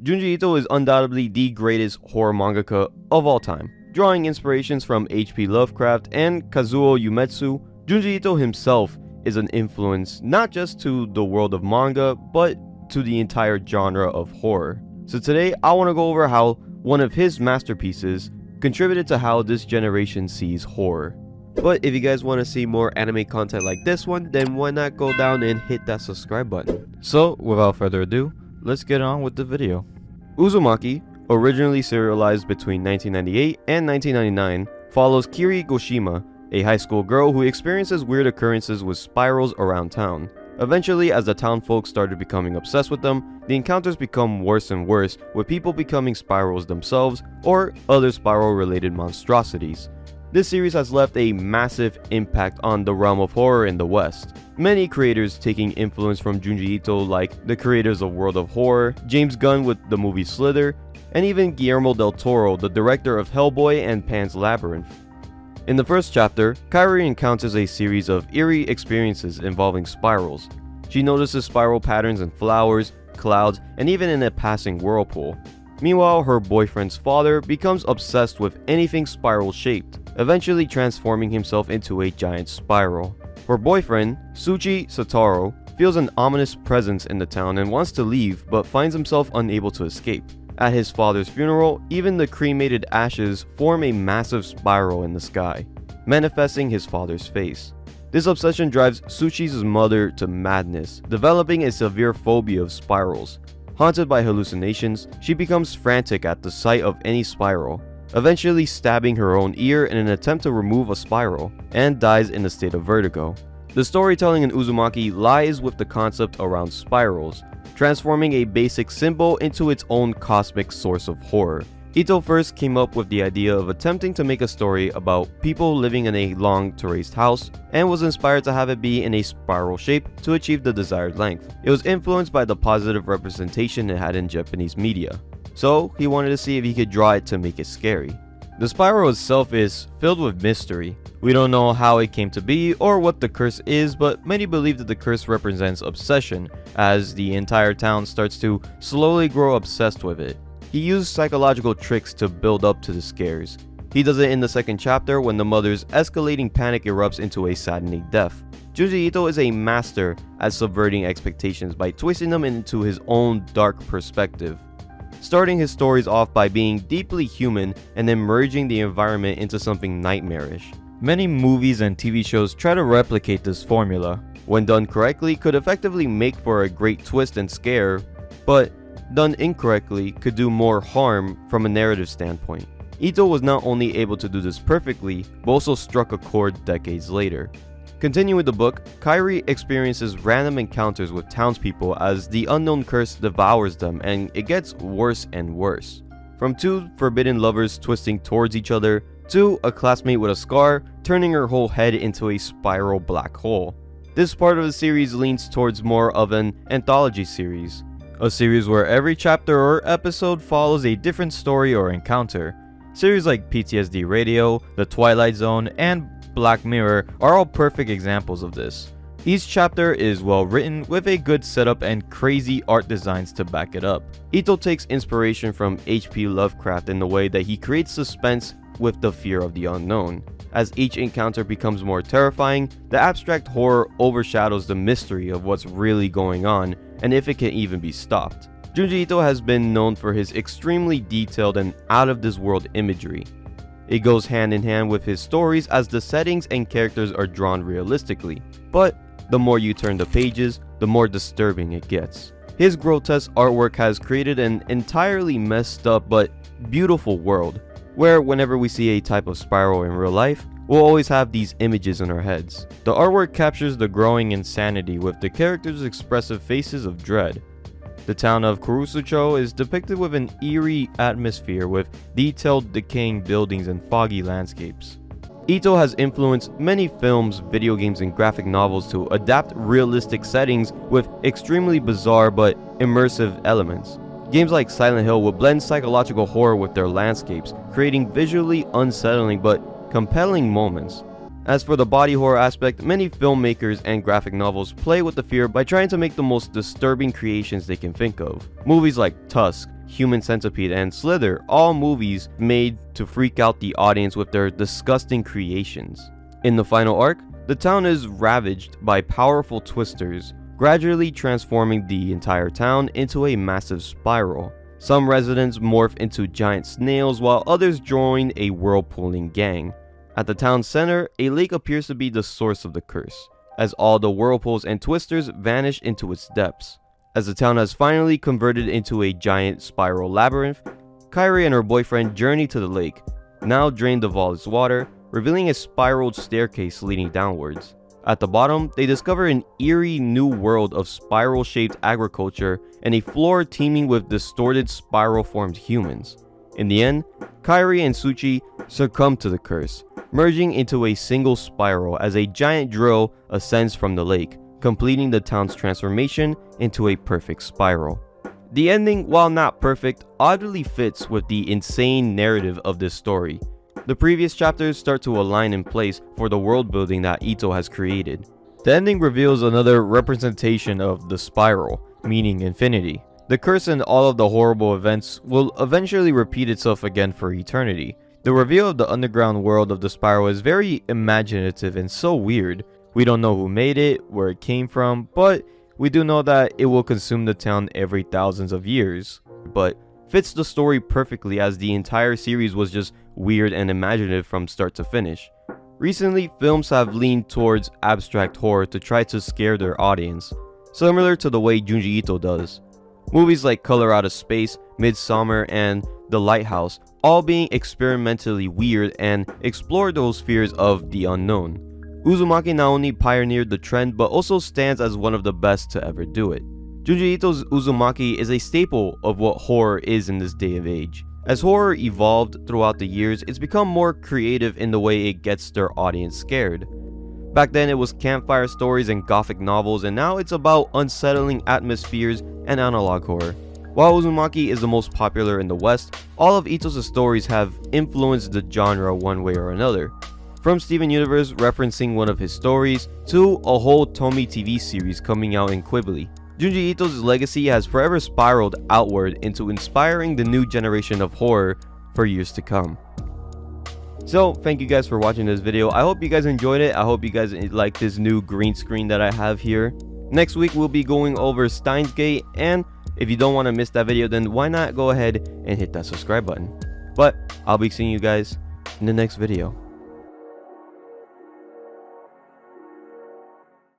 Junji Ito is undoubtedly the greatest horror mangaka of all time. Drawing inspirations from H.P. Lovecraft and Kazuo Uematsu, Junji Ito himself is an influence not just to the world of manga, but to the entire genre of horror. So today, I want to go over how one of his masterpieces contributed to how this generation sees horror. But if you guys want to see more anime content like this one, then why not go down and hit that subscribe button. So, without further ado, let's get on with the video. Uzumaki, originally serialized between 1998 and 1999, follows Kiri Goshima, a high school girl who experiences weird occurrences with spirals around town. Eventually, as the town folks started becoming obsessed with them, the encounters become worse and worse, with people becoming spirals themselves or other spiral-related monstrosities. This series has left a massive impact on the realm of horror in the West. Many creators taking influence from Junji Ito, like the creators of World of Horror, James Gunn with the movie Slither, and even Guillermo del Toro, the director of Hellboy and Pan's Labyrinth. In the first chapter, Kairi encounters a series of eerie experiences involving spirals. She notices spiral patterns in flowers, clouds, and even in a passing whirlpool. Meanwhile, her boyfriend's father becomes obsessed with anything spiral-shaped, eventually transforming himself into a giant spiral. Her boyfriend, Tsuchi Sataro, feels an ominous presence in the town and wants to leave, but finds himself unable to escape. At his father's funeral, even the cremated ashes form a massive spiral in the sky, manifesting his father's face. This obsession drives Tsuchi's mother to madness, developing a severe phobia of spirals. Haunted by hallucinations, she becomes frantic at the sight of any spiral, eventually stabbing her own ear in an attempt to remove a spiral, and dies in a state of vertigo. The storytelling in Uzumaki lies with the concept around spirals, transforming a basic symbol into its own cosmic source of horror. Ito first came up with the idea of attempting to make a story about people living in a long terraced house, and was inspired to have it be in a spiral shape to achieve the desired length. It was influenced by the positive representation it had in Japanese media, so he wanted to see if he could draw it to make it scary. The spiral itself is filled with mystery. We don't know how it came to be or what the curse is, but many believe that the curse represents obsession, as the entire town starts to slowly grow obsessed with it. He used psychological tricks to build up to the scares. He does it in the second chapter when the mother's escalating panic erupts into a saddening death. Junji Ito is a master at subverting expectations by twisting them into his own dark perspective, starting his stories off by being deeply human and then merging the environment into something nightmarish. Many movies and TV shows try to replicate this formula. When done correctly, could effectively make for a great twist and scare, but done incorrectly could do more harm from a narrative standpoint. Ito was not only able to do this perfectly, but also struck a chord decades later. Continuing with the book, Kairi experiences random encounters with townspeople as the unknown curse devours them, and it gets worse and worse. From two forbidden lovers twisting towards each other, to a classmate with a scar turning her whole head into a spiral black hole. This part of the series leans towards more of an anthology series, a series where every chapter or episode follows a different story or encounter. Series like PTSD Radio, The Twilight Zone, and Black Mirror are all perfect examples of this. Each chapter is well written with a good setup and crazy art designs to back it up. Ito takes inspiration from H.P. Lovecraft in the way that he creates suspense with the fear of the unknown. As each encounter becomes more terrifying, the abstract horror overshadows the mystery of what's really going on and if it can even be stopped. Junji Ito has been known for his extremely detailed and out-of-this-world imagery. It goes hand in hand with his stories as the settings and characters are drawn realistically, but the more you turn the pages, the more disturbing it gets. His grotesque artwork has created an entirely messed up but beautiful world, where whenever we see a type of spiral in real life, we'll always have these images in our heads. The artwork captures the growing insanity with the characters' expressive faces of dread. The town of Kurusucho is depicted with an eerie atmosphere with detailed decaying buildings and foggy landscapes. Ito has influenced many films, video games, and graphic novels to adapt realistic settings with extremely bizarre but immersive elements. Games like Silent Hill will blend psychological horror with their landscapes, creating visually unsettling but compelling moments. As for the body horror aspect, many filmmakers and graphic novels play with the fear by trying to make the most disturbing creations they can think of. Movies like Tusk, Human Centipede, and Slither, all movies made to freak out the audience with their disgusting creations. In the final arc, the town is ravaged by powerful twisters, gradually transforming the entire town into a massive spiral. Some residents morph into giant snails while others join a whirlpooling gang. At the town center, a lake appears to be the source of the curse, as all the whirlpools and twisters vanish into its depths. As the town has finally converted into a giant spiral labyrinth, Kairi and her boyfriend journey to the lake, now drained of all its water, revealing a spiraled staircase leading downwards. At the bottom, they discover an eerie new world of spiral-shaped agriculture and a floor teeming with distorted spiral-formed humans. In the end, Kairi and Tsuchi succumb to the curse, merging into a single spiral as a giant drill ascends from the lake, completing the town's transformation into a perfect spiral. The ending, while not perfect, oddly fits with the insane narrative of this story. The previous chapters start to align in place for the world building that Ito has created. The ending reveals another representation of the spiral, meaning infinity. The curse and all of the horrible events will eventually repeat itself again for eternity. The reveal of the underground world of the spiral is very imaginative and so weird. We don't know who made it, where it came from, but we do know that it will consume the town every thousands of years. But fits the story perfectly, as the entire series was just weird and imaginative from start to finish. Recently, films have leaned towards abstract horror to try to scare their audience, similar to the way Junji Ito does. Movies like Color Out of Space, Midsommar, and The Lighthouse all being experimentally weird and explore those fears of the unknown. Uzumaki not only pioneered the trend but also stands as one of the best to ever do it. Junji Ito's Uzumaki is a staple of what horror is in this day of age. As horror evolved throughout the years, it's become more creative in the way it gets their audience scared. Back then it was campfire stories and gothic novels, and now it's about unsettling atmospheres and analog horror. While Uzumaki is the most popular in the West, all of Ito's stories have influenced the genre one way or another. From Steven Universe referencing one of his stories, to a whole Tomy TV series coming out in Ghibli. Junji Ito's legacy has forever spiraled outward into inspiring the new generation of horror for years to come. So, thank you guys for watching this video. I hope you guys enjoyed it. I hope you guys like this new green screen that I have here. Next week, we'll be going over Steins Gate, and if you don't want to miss that video, then why not go ahead and hit that subscribe button. But I'll be seeing you guys in the next video.